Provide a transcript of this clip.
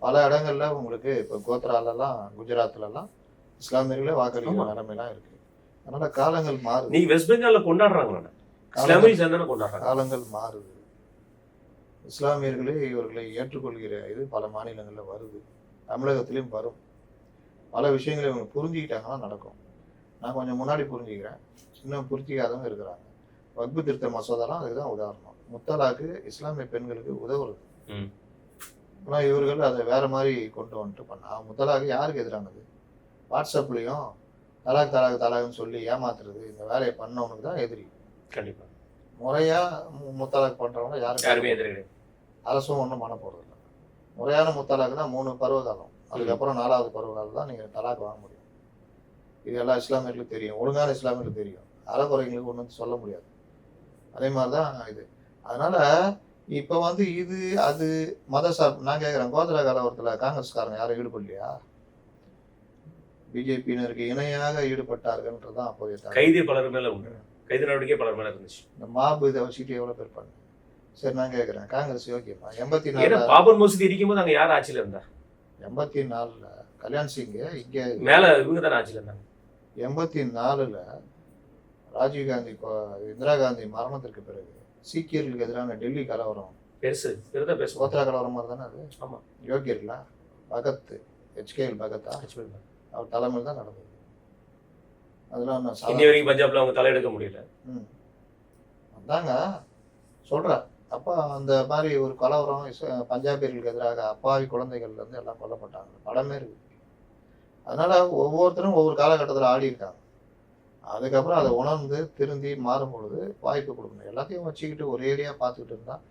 பல இடங்கள்ல உங்களுக்கு இப்போ கோத்ராலெல்லாம் குஜராத்லலாம் இஸ்லாமியர்களே வாக்களிக்கிற ஆமா. நிலைமைலாம் இருக்கு. அதனால காலங்கள் மாறுது. நீங்க வெஸ்ட் பெங்கால்ல கொண்டாடுறாங்களா? இஸ்லாமிய சேர்ந்தானே கொண்டாடுறாங்க. காலங்கள் மாறுது. இஸ்லாமியர்களே இவர்களை ஏற்றுக்கொள்கிற இது பல மாநிலங்களில் வருது. தமிழகத்திலையும் வரும். பல விஷயங்களை இவங்க புரிஞ்சுக்கிட்டாங்கன்னா நடக்கும். நான் கொஞ்சம் முன்னாடி புரிஞ்சுக்கிறேன். இன்னும் புரிஞ்சிக்காதவங்க இருக்கிறாங்க. வக்பு திருத்த மசோதாலாம் அதுக்கு தான் உதாரணம். முத்தலாக்கு இஸ்லாமிய பெண்களுக்கு உதவுறது. ஆனால் இவர்கள் அதை வேற மாதிரி கொண்டு வந்துட்டு பண்ணா. முத்தலாக்கு யாருக்கு எதிரானது? வாட்ஸ்அப்லேயும் தலாக் தலாக் தலாக்னு சொல்லி ஏமாத்துறது, இந்த வேலையை பண்ணவனுக்கு தான் எதிரி. கண்டிப்பா. முறையாக முத்தலாக் பண்ணுறவங்க யாருமே யாருமே எதிரி கிடையாது. அரசும் ஒன்றும் பண்ண போகிறது இல்லை. முறையான முத்தலாக்குனா 3 பருவகாலம். அதுக்கப்புறம் 4வது பருவகாலம் தான் நீங்கள் தலாக் வாங்க முடியும். இது எல்லா இஸ்லாமியர்களுக்கும் தெரியும். ஒழுங்கான இஸ்லாமியர்களுக்கு தெரியும். அறகுறைங்களுக்கு ஒன்றும் சொல்ல முடியாது. அதே மாதிரி தான் இது. அதனால இப்போ வந்து இது அது மத சார்பு. நான் கேட்குறேன், கோத்ரா கலவரத்தில் காங்கிரஸ்காரங்க யாரும் ஈடுபடலையா? பிஜேபியினருக்கு இணையாக ஈடுபட்டார்கள்ன்றது தான் அப்போதைய தகவல். கைது பலர் மேல உண்டு. கைது நடவடிக்கை பலர் மேல இருந்துச்சு. இந்த மாபு இதை வச்சுட்டு எவ்வளோ பேர் பண்ணு. சரி, நான் கேட்குறேன், காங்கிரஸ் யோக்கியமா? ஏன்னா 84 பாபர் மசூதி இடிக்கும் போது அங்க யார் ஆட்சியில இருந்தா? 84 கல்யாண் சிங் இங்கே மேல இவங்க தானே ஆட்சியில இருந்தாங்க. 84 ராஜீவ்காந்தி இந்திரா காந்தி மரணத்திற்கு பிறகு சீக்கியர்களுக்கு எதிரான டெல்லி கலவரம், பெருசு பெருதா பேசுவோம். கோத்ரா கலவரம் மாதிரி தானே அது? ஆமா. யோகியர்களா? பகத், HKL பகத்தா, அவர் தலைமையில் தான் நடந்தது. அதெல்லாம் நான் இன்னி வரைக்கும் பஞ்சாப்ல அவங்க தலையெடுக்க முடியல. அதாங்க சொல்கிறேன். அப்போ அந்த மாதிரி ஒரு கலவரம் பஞ்சாபியர்களுக்கு எதிராக அப்பாவி குழந்தைகள்லேருந்து எல்லாம் கொல்லப்பட்டாங்க. படமே இருக்கு. அதனால ஒவ்வொருத்தரும் ஒவ்வொரு காலகட்டத்தில் ஆடி இருக்காங்க. அதுக்கப்புறம் அதை உணர்ந்து திருந்தி மாறும் பொழுது வாய்ப்பு கொடுக்கணும். எல்லாத்தையும் வச்சுக்கிட்டு ஒரேடியாக பார்த்துக்கிட்டு இருந்தால்